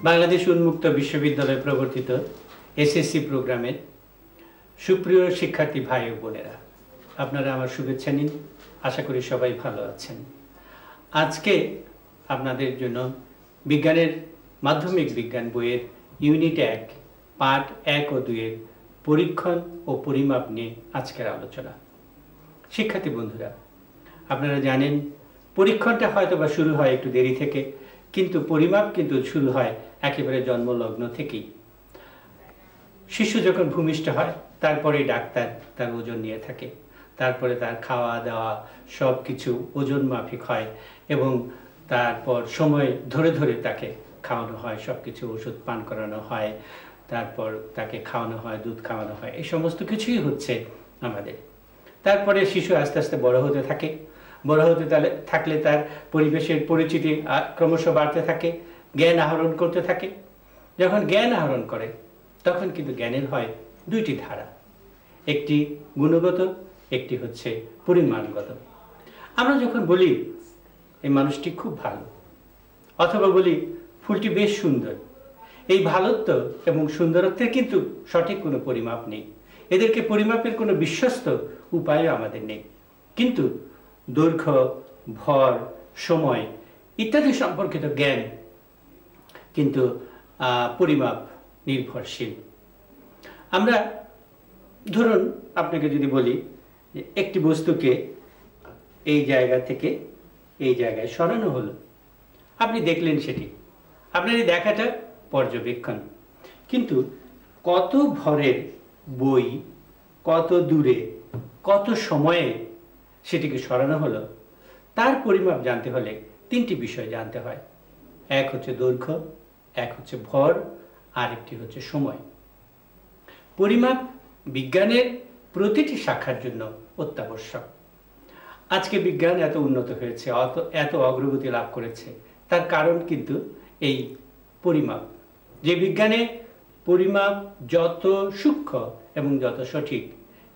বাংলাদেশ উন্মুক্ত বিশ্ববিদ্যালয় প্রবর্তিত এসএসসি প্রোগ্রামের সুপ্রিয় শিক্ষার্থী ভাই ও বোনেরা, আপনারা আমার শুভেচ্ছা নিন। আশা করি সবাই ভালো আছেন। আজকে আপনাদের জন্য বিজ্ঞানের মাধ্যমিক বিজ্ঞান বইয়ের ইউনিট 1 পাঠ 1 ও 2 এর পরীক্ষণ ও পরিমাপ নিয়ে আজকের আলোচনা। শিক্ষার্থী বন্ধুরা, আপনারা জানেন পরীক্ষণটা হয়তো বা শুরু হয় একটু দেরি থেকে, কিন্তু পরিমাপ কিন্তু শুরু হয় একেবারে জন্মলগ্ন থেকেই। শিশু যখন ভূমিষ্ঠ হয় তারপরে ডাক্তার তার ওজন নিয়ে থাকে, তারপরে তার খাওয়া দাওয়া সব কিছু ওজন মাফিক হয় এবং তারপর সময় ধরে ধরে তাকে খাওয়ানো হয়, সব কিছু ওষুধ পান করানো হয়, তারপর তাকে খাওয়ানো হয়, দুধ খাওয়ানো হয়, এই সমস্ত কিছুই হচ্ছে আমাদের। তারপরে শিশু আস্তে আস্তে বড় হতে থাকে, বড় হতে থাকলে তার পরিবেশের পরিচিতি ক্রমশ বাড়তে থাকে, জ্ঞান আহরণ করতে থাকে। যখন জ্ঞান আহরণ করে তখন কিন্তু জ্ঞানের হয় দুইটি ধারা, একটি গুণগত, একটি হচ্ছে পরিমাণগত। আমরা যখন বলি এই মানুষটি খুব ভালো, অথবা বলি ফুলটি বেশ সুন্দর, এই ভালোত্ব এবং সুন্দরত্বের কিন্তু সঠিক কোনো পরিমাপ নেই, এদেরকে পরিমাপের কোনো বিশ্বস্ত উপায়ও আমাদের নেই। কিন্তু দৈর্ঘ্য, ভর, সময় ইত্যাদি সম্পর্কিত জ্ঞান কিন্তু পরিমাপ নির্ভরশীল। আমরা ধরুন আপনাকে যদি বলি যে একটি বস্তুকে এই জায়গা থেকে এই জায়গায় সরানো হলো, আপনি দেখলেন সেটি, আপনার এই দেখাটা পর্যবেক্ষণ। কিন্তু কত ভরের বই কত দূরে কত সময়ে সেটিকে সরানো হলো তার পরিমাপ জানতে হলে তিনটি বিষয় জানতে হয়। এক হচ্ছে দৈর্ঘ্য, এক হচ্ছে ভর, আর একটি হচ্ছে সময়। পরিমাপ বিজ্ঞানের প্রতিটি শাখার জন্য অত্যাবশ্যক। আজকে বিজ্ঞান এত উন্নত হয়েছে, এত অগ্রগতি লাভ করেছে, তার কারণ কিন্তু এই পরিমাপ। যে বিজ্ঞানে পরিমাপ যত সূক্ষ্ম এবং যত সঠিক,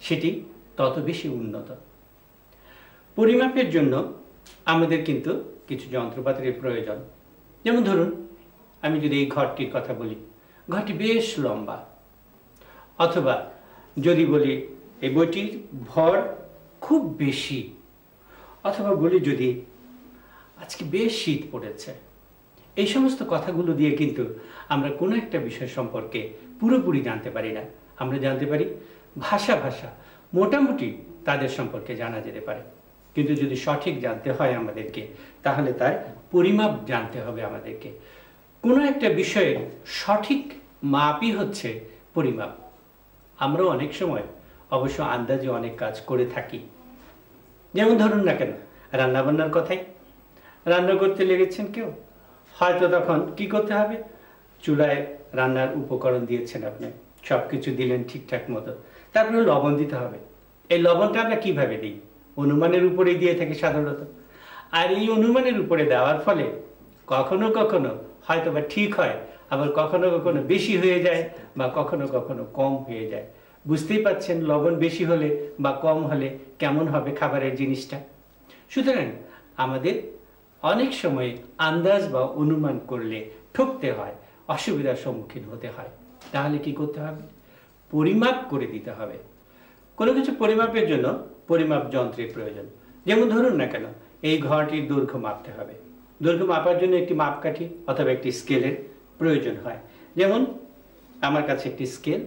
সেটি তত বেশি উন্নত। পরিমাপের জন্য আমাদের কিন্তু কিছু যন্ত্রপাতির প্রয়োজন। যেমন ধরুন আমি যদি এই ঘরটির কথা বলি, ঘরটি বেশ লম্বা, অথবা যদি বলি এই বইটির ভর খুব বেশি, অথবা বলি যদি আজকে বেশ শীত পড়েছে, এই সমস্ত কথাগুলো দিয়ে কিন্তু আমরা কোনো একটা বিষয় সম্পর্কে পুরোপুরি জানতে পারি না। আমরা জানতে পারি ভাষা মোটামুটি তাদের সম্পর্কে জানা যেতে পারে, কিন্তু যদি সঠিক জানতে হয় আমাদেরকে, তাহলে তার পরিমাপ জানতে হবে আমাদেরকে। কোনো একটা বিষয়ের সঠিক মাপই হচ্ছে পরিমাপ। আমরা অনেক সময় অবশ্য আন্দাজে অনেক কাজ করে থাকি। যেমন ধরুন না কেন রান্নাবান্নার কথাই, রান্না করতে লেগেছেন কেউ, হয়তো তখন কি করতে হবে, চুলায় রান্নার উপকরণ দিয়েছেন আপনি, সব কিছু দিলেন ঠিকঠাক মতো, তারপরে লবণ দিতে হবে। এই লবণটা আমরা কিভাবে দিই? অনুমানের উপরেই দিয়ে থাকি সাধারণত। আর এই অনুমানের উপরে দেওয়ার ফলে কখনো কখনো হয়তো বা ঠিক হয়, আবার কখনো কখনো বেশি হয়ে যায়, বা কখনো কখনো কম হয়ে যায়। বুঝতেই পাচ্ছেন লবণ বেশি হলে বা কম হলে কেমন হবে খাবারের জিনিসটা। সুতরাং আমাদের অনেক সময় আন্দাজ বা অনুমান করলে ঠকতে হয়, অসুবিধার সম্মুখীন হতে হয়। তাহলে কি করতে হবে? পরিমাপ করে দিতে হবে। কোনো কিছু পরিমাপের জন্য পরিমাপ যন্ত্রের প্রয়োজন। যেমন ধরুন না কেন এই ঘরটির দৈর্ঘ্য মাপতে হবে, দৈর্ঘ্য মাপার জন্য একটি মাপকাঠি অথবা একটি স্কেলের প্রয়োজন হয়। যেমন আমার কাছে একটি স্কেল,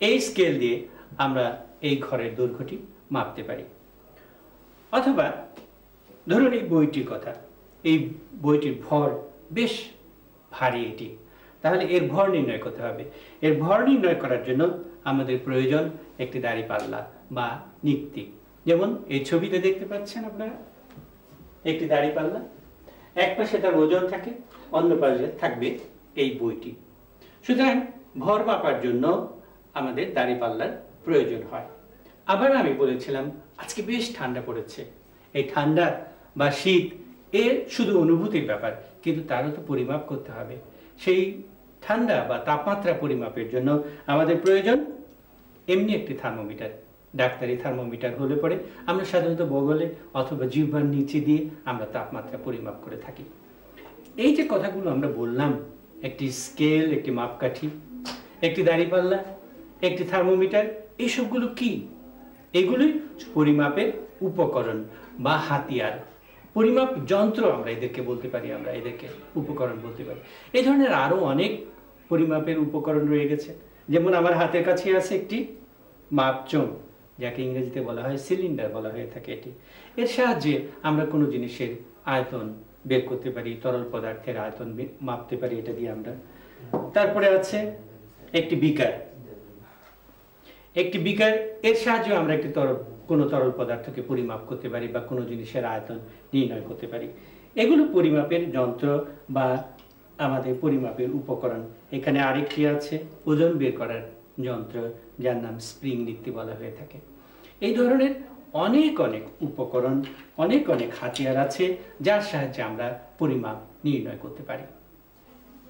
এই স্কেল দিয়ে আমরা এই ঘরের দৈর্ঘ্যটি মাপতে পারি। অথবা ধরুন এই বইটির কথা, এই বইটির ভর বেশ ভারী এটি, তাহলে এর ভর নির্ণয় করতে হবে। এর ভর নির্ণয় করার জন্য আমাদের প্রয়োজন একটি দাঁড়িপাল্লা বা নিক্তি। যেমন এই ছবিতে দেখতে পাচ্ছেন আপনারা একটি দাঁড়িপাল্লা, এক পাশে তার ওজন থাকে, অন্য পাশে থাকবে এই বইটি। সুতরাং ভর মাপার জন্য আমাদের দাঁড়িপাল্লার প্রয়োজন হয়। আবার আমি বলেছিলাম আজকে বেশ ঠান্ডা পড়েছে, এই ঠান্ডা বা শীত এর শুধু অনুভূতির ব্যাপার, কিন্তু তারও তো পরিমাপ করতে হবে। সেই ঠান্ডা বা তাপমাত্রা পরিমাপের জন্য আমাদের প্রয়োজন এমনি একটি থার্মোমিটার। ডাক্তারি থার্মোমিটার হলে পরে আমরা সাধারণত বগলে অথবা জিহ্বার নিচে দিয়ে আমরা তাপমাত্রা পরিমাপ করে থাকি। এই যে কথাগুলো আমরা বললাম, একটি স্কেল, একটি মাপকাঠি, একটি দাঁড়িপাল্লা, একটি থার্মোমিটার, এইসবগুলো কি? এগুলোই পরিমাপের উপকরণ বা হাতিয়ার, পরিমাপ যন্ত্র আমরা এদেরকে বলতে পারি, আমরা এদেরকে উপকরণ বলতে পারি। এই ধরনের আরো অনেক পরিমাপের উপকরণ রয়ে গেছে। যেমন আমার হাতের কাছে আছে একটি মাপচোং, যাকে ইংরেজিতে বলা হয় সিলিন্ডার বলা হয়ে থাকে। এটি, এর সাহায্যে আমরা কোনো জিনিসের আয়তন বের করতে পারি, তরল পদার্থের আয়তন মাপতে পারি এটা দিয়ে আমরা। তারপরে আছে একটি বিকার, একটি বিকার, এর সাহায্যে আমরা একটি কোনো তরল পদার্থকে পরিমাপ করতে পারি বা কোনো জিনিসের আয়তন নির্ণয় করতে পারি। এগুলো পরিমাপের যন্ত্র বা আমাদের পরিমাপের উপকরণ। এখানে আরেকটি আছে ওজন বের করার যন্ত্র, যার নাম স্প্রিং নীতি বলা হয়ে থাকে। এই ধরনের অনেক অনেক উপকরণ, অনেক অনেক হাতিয়ার আছে যার সাহায্যে আমরা পরিমাপ নির্ণয় করতে পারি।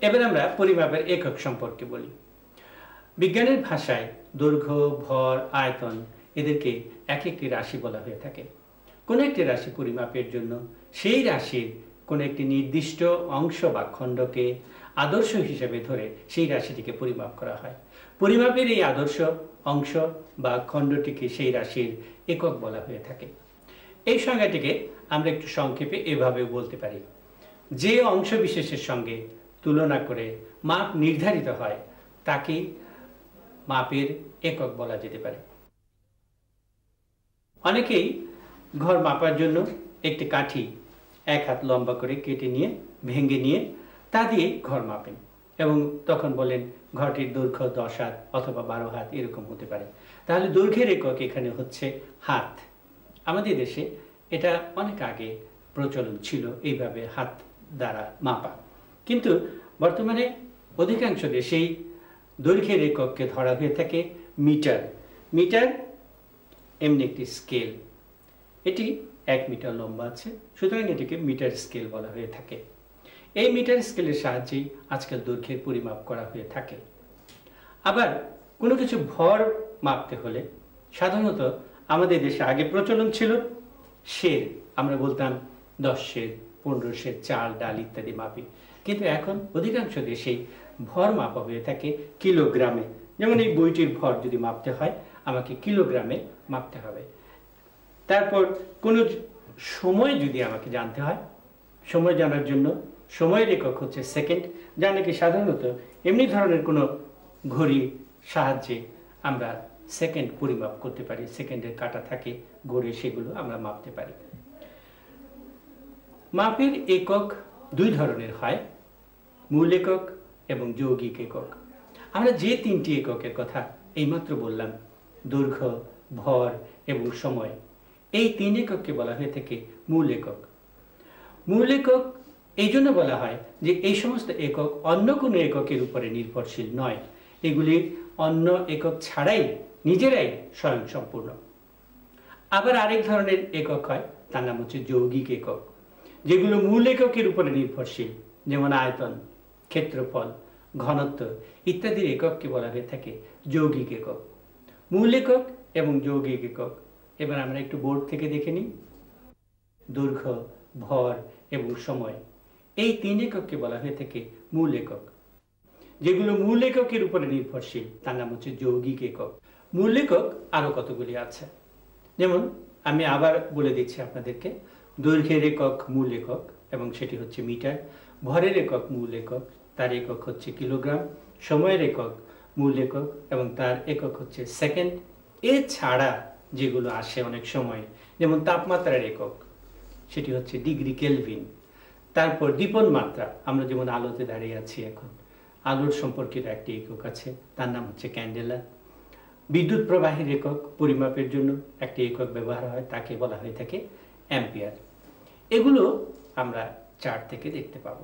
এবার আমরা পরিমাপের একক সম্পর্কে বলি। বিজ্ঞানের ভাষায় দৈর্ঘ্য, ভর, আয়তন এদেরকে এক একটি রাশি বলা হয়ে থাকে। কোনো একটি রাশি পরিমাপের জন্য সেই রাশির কোনো একটি নির্দিষ্ট অংশ বা খণ্ডকে আদর্শ হিসেবে ধরে সেই রাশিটিকে পরিমাপ করা হয়। পরিমাপের এই আদর্শ অংশ বা খণ্ডটিকে সেই রাশির একক বলা হয়ে থাকে। এই সংজ্ঞাটিকে আমরা একটু সংক্ষেপে এভাবেও বলতে পারি, যে অংশ বিশেষের সঙ্গে তুলনা করে মাপ নির্ধারিত হয় তাকেই মাপের একক বলা যেতে পারে। অনেকেই ঘর মাপার জন্য একটি কাঠি 1 হাত লম্বা করে কেটে নিয়ে, ভেঙে নিয়ে তা দিয়ে ঘর মাপেন এবং তখন বলেন ঘরটির দৈর্ঘ্য 10 হাত অথবা 12 হাত এরকম হতে পারে। তাহলে দৈর্ঘ্যের একক এখানে হচ্ছে হাত। আমাদের দেশে এটা অনেক আগে প্রচলন ছিল এইভাবে হাত দ্বারা মাপা, কিন্তু বর্তমানে অধিকাংশ দেশেই দৈর্ঘ্যের একককে ধরা হয়ে থাকে মিটার। মিটার এমনি একটি স্কেল, এটি 1 মিটার লম্বা আছে, সুতরাং এটিকে মিটার স্কেল বলা হয়ে থাকে। এই মিটার স্কেলের সাহায্যেই আজকাল দৈর্ঘ্যের পরিমাপ করা হয়ে থাকে। আবার কোনো কিছু ভর মাপতে হলে সাধারণত আমাদের দেশে আগে প্রচলন ছিল সের, আমরা বলতাম 10 সের, 15 সের চাল, ডাল ইত্যাদি মাপি, কিন্তু এখন অধিকাংশ দেশেই ভর মাপা হয়ে থাকে কিলোগ্রামে। যেমন এই বইটির ভর যদি মাপতে হয় আমাকে কিলোগ্রামে মাপতে হবে। তারপর কোনো সময় যদি আমাকে জানতে হয়, সময় জানার জন্য সময়ের একক হচ্ছে সেকেন্ড, যা নাকি সাধারণত এমনি ধরনের কোনো ঘড়ির সাহায্যে আমরা সেকেন্ড পরিমাপ করতে পারি। সেকেন্ডের কাঁটা থাকে ঘড়ি, সেগুলো আমরা মাপতে পারি। মাপের একক 2 ধরনের হয়, মূল একক এবং যৌগিক একক। আমরা যে 3টি এককের কথা এইমাত্র বললাম, দৈর্ঘ্য, ভর এবং সময়, এই 3 একককে বলা হয়ে থাকে মূল একক। মূল একক এই জন্য বলা হয় যে এই সমস্ত একক অন্য কোনো এককের উপরে নির্ভরশীল নয়, এগুলি অন্য একক ছাড়াই নিজেরাই স্বয়ংসম্পূর্ণ। আবার আরেক ধরনের একক হয়, তার নাম হচ্ছে যৌগিক একক, যেগুলো মূল এককের উপরে নির্ভরশীল, যেমন আয়তন, ক্ষেত্রফল, ঘনত্ব ইত্যাদির একককে বলা হয়ে থাকে যৌগিক একক। মূল একক এবং যৌগিক একক এবার আমরা একটু বোর্ড থেকে দেখে নিই। দৈর্ঘ্য, ভর এবং সময়, এই 3 একককে বলা হয়ে থাকে মূল একক। যেগুলো মূল এককের উপরে নির্ভরশীল তার নাম হচ্ছে যৌগিক একক। মূল একক আরো কতগুলি আছে, যেমন আমি আবার বলে দিচ্ছি আপনাদেরকে। দৈর্ঘ্যের একক মূল একক এবং সেটি হচ্ছে মিটার। ভরের একক মূল একক, তার একক হচ্ছে কিলোগ্রাম। সময়ের একক মূল একক এবং তার একক হচ্ছে সেকেন্ড। এছাড়া যেগুলো আসে অনেক সময়, যেমন তাপমাত্রার একক, সেটি হচ্ছে ডিগ্রি কেলভিন। তারপর দীপন মাত্রা, আমরা যেমন আলোতে দাঁড়িয়ে আছি এখন, আলোর সম্পর্কিত একটি একক আছে, তার নাম হচ্ছে ক্যান্ডেলা। বিদ্যুৎ প্রবাহের একক পরিমাপের জন্য একটি একক ব্যবহার হয়, তাকে বলা হয়ে থাকে অ্যাম্পিয়ার। এগুলো আমরা চার্ট থেকে দেখতে পাব।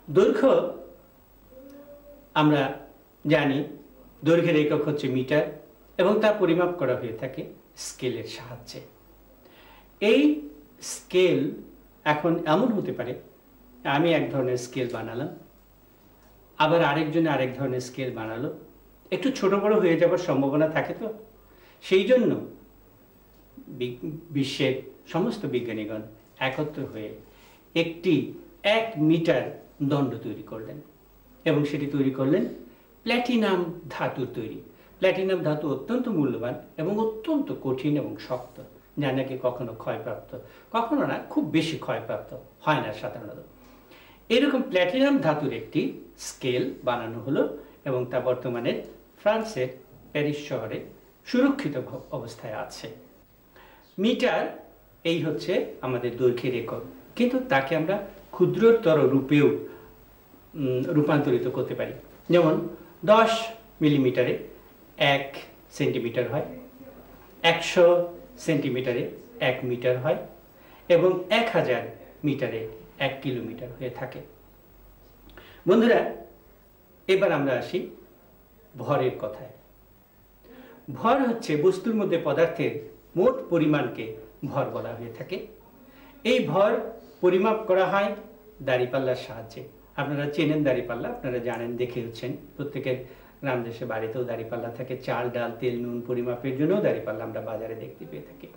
দৈর্ঘ্য আমরা জানি, দৈর্ঘ্যের একক হচ্ছে মিটার এবং তা পরিমাপ করা হয়ে থাকে স্কেলের সাহায্যে। এই স্কেল এখন এমন হতে পারে, আমি এক ধরনের স্কেল বানালাম, আবার আরেকজনে আরেক ধরনের স্কেল বানালো, একটু ছোট বড় হয়ে যাওয়ার সম্ভাবনা থাকে। তো সেই জন্য বিশ্বের সমস্ত বিজ্ঞানীগণ একত্র হয়ে একটি 1 মিটার দণ্ড তৈরি করলেন এবং সেটি তৈরি করলেন প্ল্যাটিনাম ধাতুর তৈরি। প্ল্যাটিনাম ধাতু অত্যন্ত মূল্যবান এবং অত্যন্ত কঠিন এবং শক্ত, যা নাকি কখনো ক্ষয়প্রাপ্ত, কখনো না খুব বেশি ক্ষয়প্রাপ্ত হয় না সাধারণত। এরকম প্ল্যাটিনাম ধাতুর একটি স্কেল বানানো হলো এবং তা বর্তমানে ফ্রান্সের প্যারিস শহরে সুরক্ষিত অবস্থায় আছে। মিটার এই হচ্ছে আমাদের দৈর্ঘ্যের একক, কিন্তু তাকে আমরা ক্ষুদ্রতর রূপেও রূপান্তরিত করতে পারি। যেমন 10 মিলিমিটারে 1 সেন্টিমিটার হয়, 100 সেন্টিমিটারে 1 মিটার হয় এবং 1000 মিটারে 1 কিলোমিটার হয়ে থাকে। বন্ধুরা, এবার আমরা আসি ভরের কথায়। ভর হচ্ছে বস্তুর মধ্যে পদার্থের মোট পরিমাণকে ভর বলা হয়ে থাকে। এই ভর পরিমাপ করা হয় দাঁড়িপাল্লার সাহায্যে। আপনারা চেনেন দাঁড়িপাল্লা, আপনারা জানেন, দেখে হচ্ছেন, প্রত্যেকের গ্রাম দেশে বাড়িতেও দাঁড়িপাল্লা থাকে। চাল, ডাল, তেল, নুন পরিমাপের জন্য দাঁড়িপাল্লা আমরা বাজারে দেখতে পেয়ে থাকি।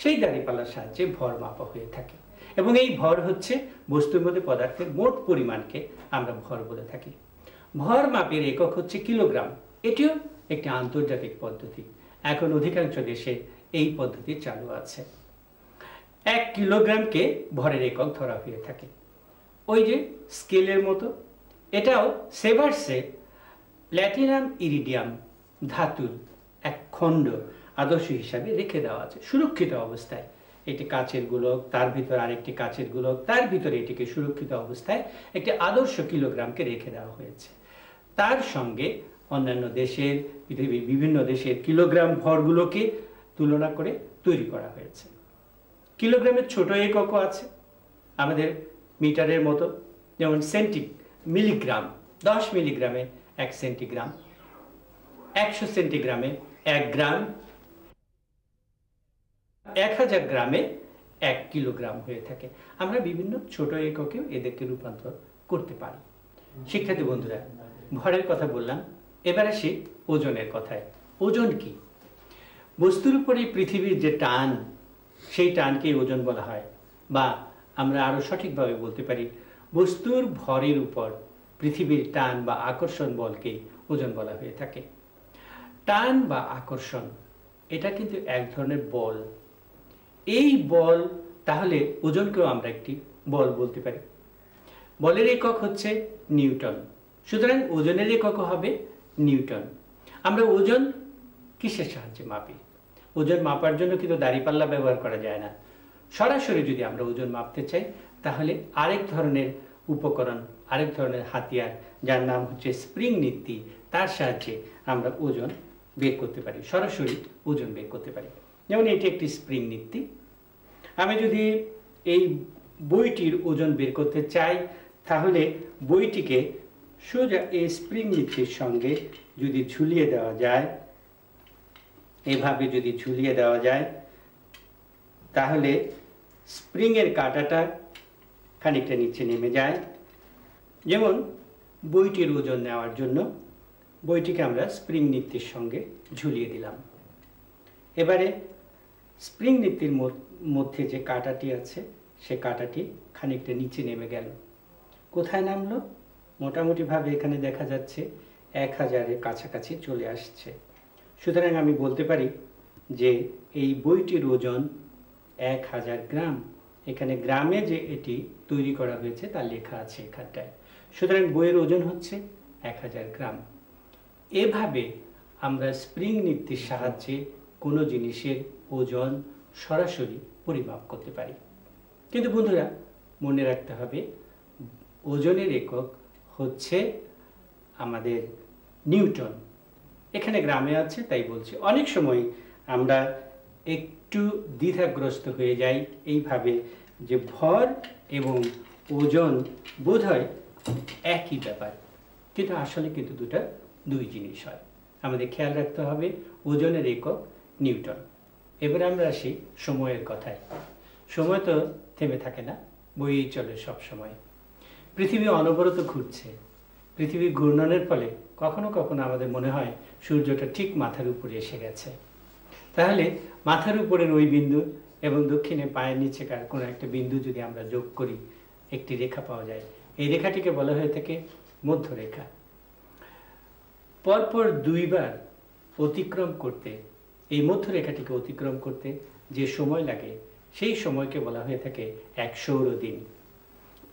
সেই দাঁড়িপাল্লার সাহায্যে ভর মাপা হয়ে থাকে এবং এই ভর হচ্ছে বস্তুর মধ্যে পদার্থের মোট পরিমাণকে আমরা ভর বলে থাকি। ভর মাপের একক হচ্ছে কিলোগ্রাম। এটিও একটি আন্তর্জাতিক পদ্ধতি। এখন অধিকাংশ দেশে এই পদ্ধতি চালু আছে। 1 কিলোগ্রামকে ভরের একক ধরা হয়ে থাকে। ওই যে স্কেলের মতো, এটাও সেভার্সে প্ল্যাটিনাম ইরিডিয়াম ধাতুর এক খণ্ড আদর্শ হিসাবে রেখে দেওয়া আছে সুরক্ষিত অবস্থায়। একটি কাচের গোলক, তার ভিতর আরেকটি কাচের গোলক, তার ভিতরে এটিকে সুরক্ষিত অবস্থায় একটি আদর্শ কিলোগ্রামকে রেখে দেওয়া হয়েছে। তার সঙ্গে অন্যান্য দেশের, পৃথিবীর বিভিন্ন দেশের কিলোগ্রাম ভরগুলোকে তুলনা করে তৈরি করা হয়েছে। কিলোগ্রামের ছোট এককও আছে আমাদের মিটারের মতো, যেমন মিলিগ্রাম। 10 মিলিগ্রামে 1 সেন্টিগ্রাম, 100 সেন্টিগ্রামে 1 গ্রাম, 1000 গ্রামে 1 কিলোগ্রাম হয়ে থাকে। আমরা বিভিন্ন ছোট এককেও এদেরকে রূপান্তর করতে পারি। শিক্ষার্থী বন্ধুরা, ভরের কথা বললাম, এবার আসি ওজনের কথায়। ওজন কি? বস্তুর উপরে পৃথিবীর যে টান, সেই টানকে ওজন বলা হয়, বা আমরা আরো সঠিকভাবে বলতে পারি বস্তুর ভরের উপর পৃথিবীর টান বা আকর্ষণ বলকে ওজন বলা হয়ে থাকে। টান বা আকর্ষণ এটা কিন্তু এক ধরনের বল। এই বল, তাহলে ওজনকেও আমরা একটি বল বলতে পারি। বলের একক হচ্ছে নিউটন, সুতরাং ওজনের একক হবে নিউটন। আমরা ওজন কিসের সাহায্যে মাপি? ওজন মাপার জন্য কিন্তু দাঁড়িপাল্লা ব্যবহার করা যায় না। সরাসরি যদি আমরা ওজন মাপতে চাই, তাহলে আরেক ধরনের উপকরণ, আরেক ধরনের হাতিয়ার, যার নাম হচ্ছে স্প্রিং নীতি, তার সাহায্যে আমরা ওজন বের করতে পারি, সরাসরি ওজন বের করতে পারি। যেমন এটি একটি স্প্রিং নীতি। আমি যদি এই বইটির ওজন বের করতে চাই, তাহলে বইটিকে সোজা এই স্প্রিং নীতির সঙ্গে যদি ঝুলিয়ে দেওয়া যায়, এভাবে যদি ঝুলিয়ে দেওয়া যায়, তাহলে স্প্রিংয়ের কাঁটাটা খানিকটা নিচে নেমে যায়। যেমন বইটির ওজন নেওয়ার জন্য বইটিকে আমরা স্প্রিং নীতির সঙ্গে ঝুলিয়ে দিলাম। এবারে স্প্রিং নীতির মধ্যে যে কাঁটাটি আছে, সে কাঁটাটি খানিকটা নিচে নেমে গেল। কোথায় নামলো? মোটামুটিভাবে এখানে দেখা যাচ্ছে 1000-এর কাছাকাছি চলে আসছে। সুতরাং আমি বলতে পারি যে এই বইটির ওজন 1000 গ্রাম। এখানে গ্রামে যে এটি তৈরি করা হয়েছে তা লেখা আছে এখানটায়। সুতরাং বইয়ের ওজন হচ্ছে 1000 গ্রাম। এভাবে আমরা স্প্রিং নীতির সাহায্যে কোনো জিনিসের ওজন সরাসরি পরিমাপ করতে পারি। কিন্তু বন্ধুরা, মনে রাখতে হবে ওজনের একক হচ্ছে আমাদের নিউটন। এখানে গ্রামে আছে তাই বলছি। অনেক সময় আমরা একটু দ্বিধাগ্রস্ত হয়ে যাই এইভাবে যে ভর এবং ওজন বোধহয় একই ব্যাপার, কিন্তু আসলে কিন্তু দুই জিনিস হয়। আমাদের খেয়াল রাখতে হবে ওজনের একক নিউটন। এবার আমরা আসি সময়ের কথায়। সময় তো থেমে থাকে না, বইয়েই চলে সব সময়। পৃথিবী অনবরত ঘুরছে। পৃথিবী ঘূর্ণনের ফলে কখনো কখনো আমাদের মনে হয় সূর্যটা ঠিক মাথার উপরে এসে গেছে। তাহলে মাথার উপরের ওই বিন্দু এবং দক্ষিণে পায়ের নিচেকার কোনো একটা বিন্দু যদি আমরা যোগ করি, একটি রেখা পাওয়া যায়। এই রেখাটিকে বলা হয়ে থাকে মধ্যরেখা। পরপর দুইবার অতিক্রম করতে, এই মধ্যরেখাটিকে অতিক্রম করতে যে সময় লাগে সেই সময়কে বলা হয়ে থাকে এক সৌরদিন।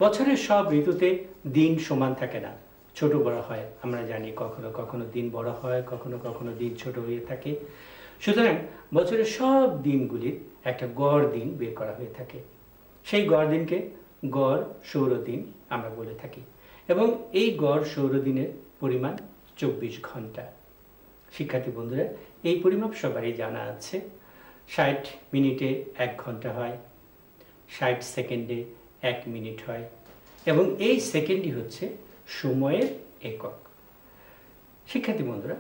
বছরের সব ঋতুতে দিন সমান থাকে না, ছোট বড় হয়, আমরা জানি। কখনো কখনো দিন বড় হয়, কখনো কখনো দিন ছোট হয়ে থাকে। সুতরাং বছরের সব দিনগুলির একটা গড় দিন বের করা হয়ে থাকে। সেই গড় দিনকে গড় সৌরদিন আমরা বলে থাকি, এবং এই গড় সৌরদিনের পরিমাণ 24 ঘন্টা। শিক্ষার্থী বন্ধুরা, এই পরিমাপ সবারই জানা আছে। 60 মিনিটে 1 ঘন্টা হয়, 60 সেকেন্ডে 1 মিনিট হয়, এবং এই সেকেন্ডই হচ্ছে সময়ের একক। শিক্ষার্থী বন্ধুরা,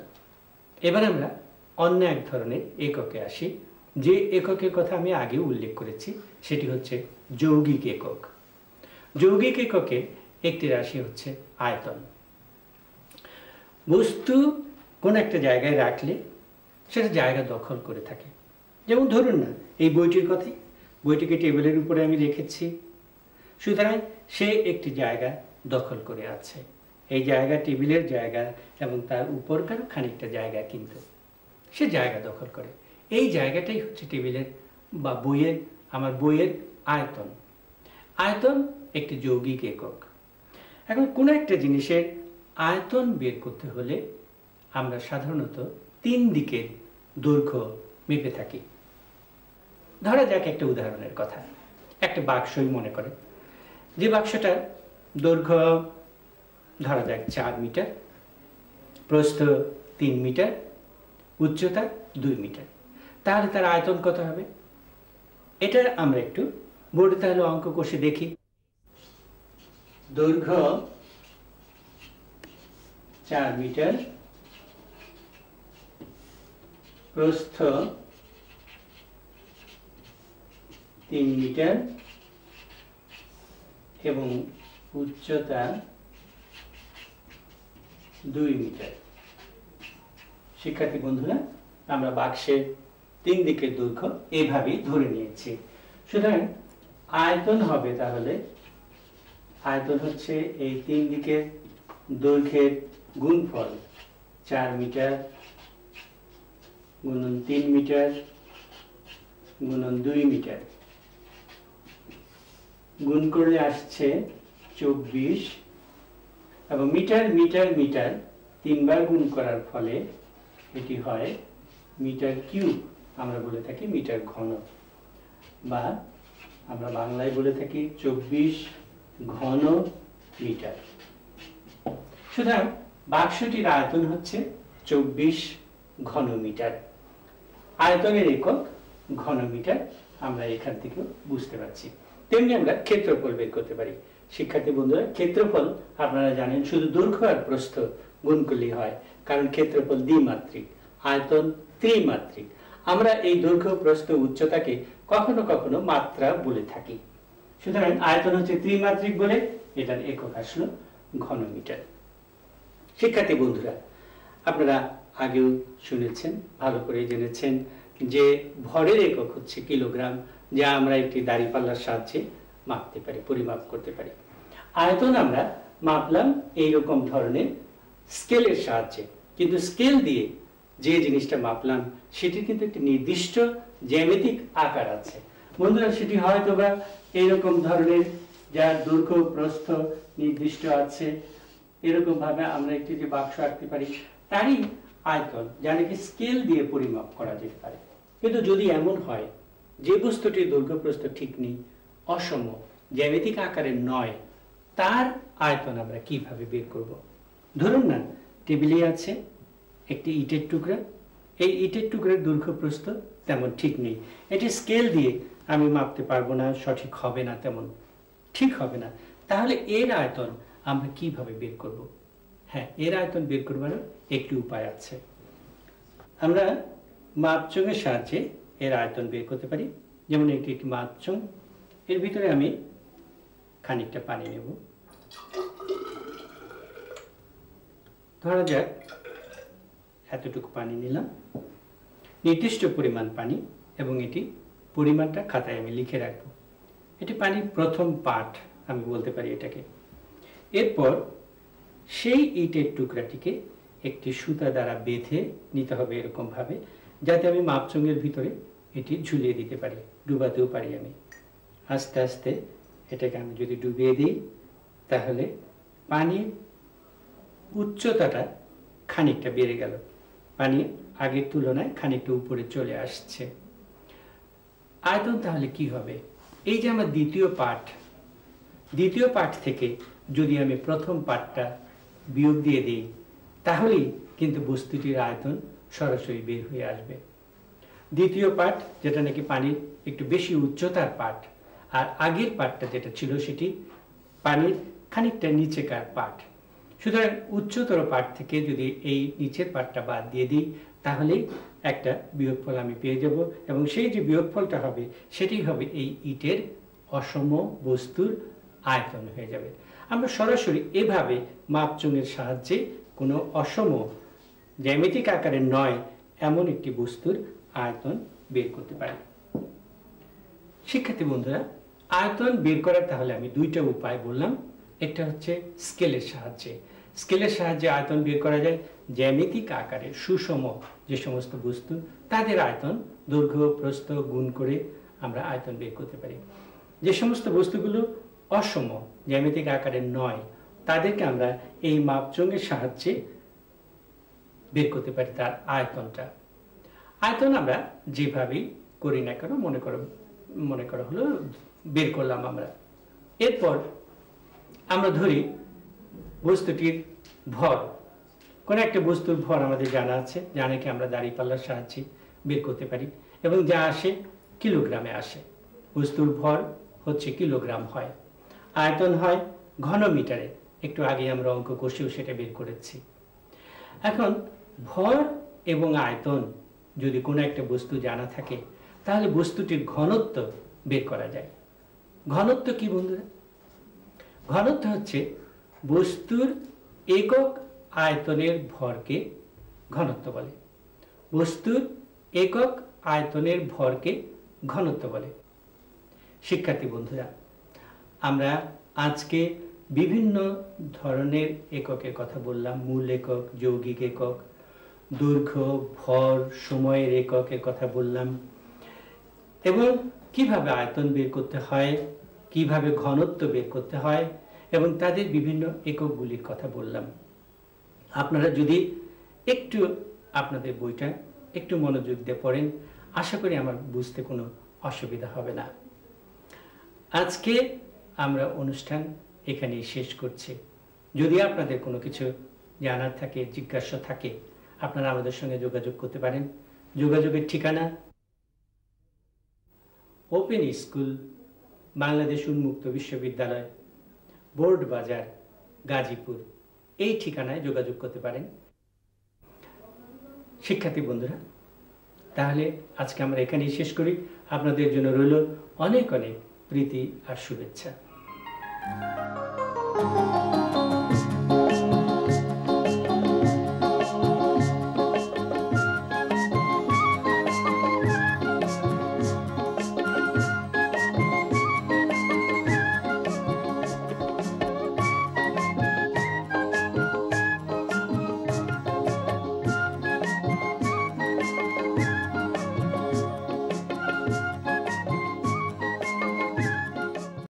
এবার আমরা অন্য এক ধরনের এককে আসি, যে এককের কথা আমি আগেও উল্লেখ করেছি, সেটি হচ্ছে যৌগিক একক। যৌগিক এককে একটি রাশি হচ্ছে আয়তন। বস্তু কোন একটা জায়গায় রাখলে সেটা জায়গা দখল করে থাকে। যেমন ধরুন না, এই বইটির কথাই, বইটিকে টেবিলের উপরে আমি রেখেছি, সুতরাং সে একটি জায়গা দখল করে আছে। এই জায়গা টেবিলের জায়গা এবং তার উপরকারও খানিকটা জায়গা, কিন্তু সে জায়গা দখল করে। এই জায়গাটাই হচ্ছে টেবিলের বা বইয়ের, আমার বইয়ের আয়তন। আয়তন একটি যৌগিক একক। এখন কোনো একটা জিনিসের আয়তন বের করতে হলে আমরা সাধারণত 3 দিকের দৈর্ঘ্য মেপে থাকি। ধরা যাক একটা উদাহরণের কথা, একটা বাক্সই মনে করে, যে বাক্সটার দৈর্ঘ্য ধরা যাক 4 মিটার, প্রস্থ 3 মিটার, উচ্চতা 2 মিটার। তাহলে তার আয়তন কত হবে? এটা আমরা একটু বোর্ডে তাহলে অঙ্ক কষে দেখি। দৈর্ঘ্য 4 মিটার, প্রস্থ 3 মিটার এবং উচ্চতা 2 মিটার। শিক্ষার্থী বন্ধুরা, আমরা বাক্সের 3 দিকের দৈর্ঘ্য এইভাবেই ধরে নিয়েছি। সুতরাং আয়তন হবে, তাহলে আয়তন হচ্ছে এই 3 দিকের দৈর্ঘ্যের গুণফল, 4 মিটার গুণন 3 মিটার গুণন 2 মিটার, গুণ করলে আসছে 24, এবং মিটার মিটার মিটার 3 বার গুণ করার ফলে এটি হয় মিটার কিউব। আমরা বলে থাকি মিটার ঘন, বা আমরা বাংলায় বলে থাকি 24 ঘন মিটার। সুতরাং বাক্সটির আয়তন হচ্ছে 24 ঘন মিটার। আয়তনের একক ঘন মিটার আমরা এখান থেকে বুঝতে পারছি। তেমনি আমরা ক্ষেত্রফল বের করতে পারি। শিক্ষার্থী বন্ধুরা, ক্ষেত্রফল আপনারা জানেন শুধু দৈর্ঘ্য আর প্রস্থ গুণ করলেই হয়, কারণ ক্ষেত্রফল দ্বিমাত্রিক, আয়তন ত্রিমাত্রিক। আমরা এই দৈর্ঘ্য, প্রস্থ, উচ্চতাকে কখনো কখনো মাত্রা বলে থাকি। সুতরাং আয়তন হচ্ছে ত্রিমাত্রিক বলে এটার একক আসলো ঘন মিটার। শিক্ষার্থী বন্ধুরা, আপনারা আগেও শুনেছেন, ভালো করে জেনেছেন যে ভরের একক হচ্ছে কিলোগ্রাম, যা আমরা একটি দাঁড়িপাল্লার সাহায্যে মাপতে পারি, পরিমাপ করতে পারি। আয়তন আমরা মাপলাম এইরকম ধরনের স্কেলের সাহায্যে, কিন্তু স্কেল দিয়ে যে জিনিসটা মাপলাম সেটি কিন্তু একটি নির্দিষ্ট জ্যামিতিক আকার আছে। বন্ধুরা, সেটি হয়তো বা এইরকম ধরনের, যার দৈর্ঘ্য প্রস্থ নির্দিষ্ট আছে। এরকম ভাবে আমরা একটি যে বাক্স আঁকতে পারি, তারই আয়তন, যা নাকি স্কেল দিয়ে পরিমাপ করা যেতে পারে। কিন্তু যদি এমন হয় যে বস্তুটির দৈর্ঘ্য প্রস্থ ঠিক নেই, অসম, জ্যামিতিক আকারের নয়, তার আয়তন আমরা কিভাবে বের করব? ধরুন না, টেবিলে আছে একটি ইটের টুকরা, এই ইটের টুকরার দৈর্ঘ্য প্রস্থ তেমন ঠিক নেই, এটি স্কেল দিয়ে আমি মাপতে পারবো না, সঠিক হবে না, তেমন ঠিক হবে না। তাহলে এর আয়তন আমরা কিভাবে বের করব? হ্যাঁ, এর আয়তন বের করবার একটি উপায় আছে। আমরা মাপচঙের সাহায্যে এর আয়তন বের করতে পারি। যেমন একটি মাপচং, এর ভিতরে আমি খানিকটা পানি নেব। ধরা যাক এতটুকু পানি নিলাম, নির্দিষ্ট পরিমাণ পানি, এবং এটি পরিমাণটা খাতায় আমি লিখে রাখবো। এটি পানির প্রথম পাঠ আমি বলতে পারি এটাকে। এরপর সেই ইটের টুকরাটিকে একটি সুতা দ্বারা বেঁধে নিতে হবে এরকমভাবে, যাতে আমি মাপচঙের ভিতরে এটি ঝুলিয়ে দিতে পারি, ডুবাতেও পারি আমি। আস্তে আস্তে এটাকে আমি যদি ডুবিয়ে দিই, তাহলে পানির উচ্চতাটা খানিকটা বেড়ে গেল, পানি আগের তুলনায় খানিকটা উপরে চলে আসছে। আয়তন তাহলে কি হবে? এই যে আমার দ্বিতীয় পাঠ থেকে যদি আমি প্রথম পাঠটা বিয়োগ দিয়ে দিই, তাহলেই কিন্তু বস্তুটির আয়তন সরাসরি বের হয়ে আসবে। দ্বিতীয় পাঠ যেটা নাকি পানির একটু বেশি উচ্চতার পাঠ, আর আগের পাঠটা যেটা ছিল সেটি পানির খানিকটা নিচেকার পাঠ। সুতরাং উচ্চতর পাঠ থেকে যদি এই নিচের পাঠটা বাদ দিয়ে দিই, তাহলে একটা বিয়োগফল আমি পেয়ে যাব, এবং সেই যে বিয়োগফলটা হবে সেটি হবে এই ইটের অসম বস্তুর আয়তন হয়ে যাবে। আমরা সরাসরি এভাবে মাপচঙের সাহায্যে কোনো অসম জ্যামিতিক আকারের নয় এমন একটি বস্তুর আয়তন বের করতে পারি। শিক্ষার্থী বন্ধুরা, আয়তন বের করার তাহলে আমি দুইটা উপায় বললাম। একটা হচ্ছে স্কেলের সাহায্যে। স্কেলের সাহায্যে আয়তন বের করা যায়। জ্যামিতিক আকারে সুষম যে সমস্ত বস্তু, তাদের আয়তন দৈর্ঘ্য প্রস্থ গুণ করে আমরা আয়তন বের করতে পারি। যে সমস্ত বস্তুগুলো অসম জ্যামিতিক আকারের নয়, তাদেরকে আমরা এই মাপচঙের সাহায্যে বের করতে পারি তার আয়তনটা। আয়তন আমরা যেভাবেই করি না কেন, মনে করো হলো বের করলাম আমরা। এরপর আমরা ধরি বস্তুটির ভর। কোনো একটা বস্তুর ভর আমাদের জানা আছে, যা নাকি আমরা দাঁড়িপাল্লার সাহায্যে বের করতে পারি, এবং যা আসে কিলোগ্রামে আসে। বস্তুর ভর হচ্ছে কিলোগ্রাম হয়, আয়তন হয় ঘনমিটারে। একটু আগে আমরা অঙ্ক কষেও সেটা বের করেছি। এখন ভর এবং আয়তন যদি কোনো একটা বস্তু জানা থাকে, তাহলে বস্তুটির ঘনত্ব বের করা যায়। ঘনত্ব কি বন্ধুরা? ঘনত্ব হচ্ছে বস্তুর একক আয়তনের ভরকে ঘনত্ব বলে। বস্তুর একক আয়তনের ভরকে ঘনত্ব বলে। শিক্ষার্থী বন্ধুরা, আমরা আজকে বিভিন্ন ধরনের এককের কথা বললাম। মূল একক, যৌগিক একক, দৈর্ঘ্য, ভর, সময়ের এককের কথা বললাম, এবং কিভাবে আয়তন বের করতে হয়, কিভাবে ঘনত্ব বের করতে হয়, এবং তাদের বিভিন্ন এককগুলির কথা বললাম। আপনারা যদি একটু আপনাদের বইটা একটু মনোযোগ দিয়ে পড়েন, আশা করি আমার বুঝতে কোনো অসুবিধা হবে না। আজকে আমরা অনুষ্ঠান এখানেই শেষ করছি। যদি আপনাদের কোনো কিছু জানার থাকে, জিজ্ঞাসা থাকে, আপনারা আমাদের সঙ্গে যোগাযোগ করতে পারেন। যোগাযোগের ঠিকানা ওপেন স্কুল, বাংলাদেশ উন্মুক্ত বিশ্ববিদ্যালয়, বোর্ড বাজার, গাজীপুর, এই ঠিকানায় যোগাযোগ করতে পারেন। শিক্ষার্থী বন্ধুরা, তাহলে আজকে আমরা এখানেই শেষ করি। আপনাদের জন্য রইল অনেক অনেক প্রীতি আর শুভেচ্ছা।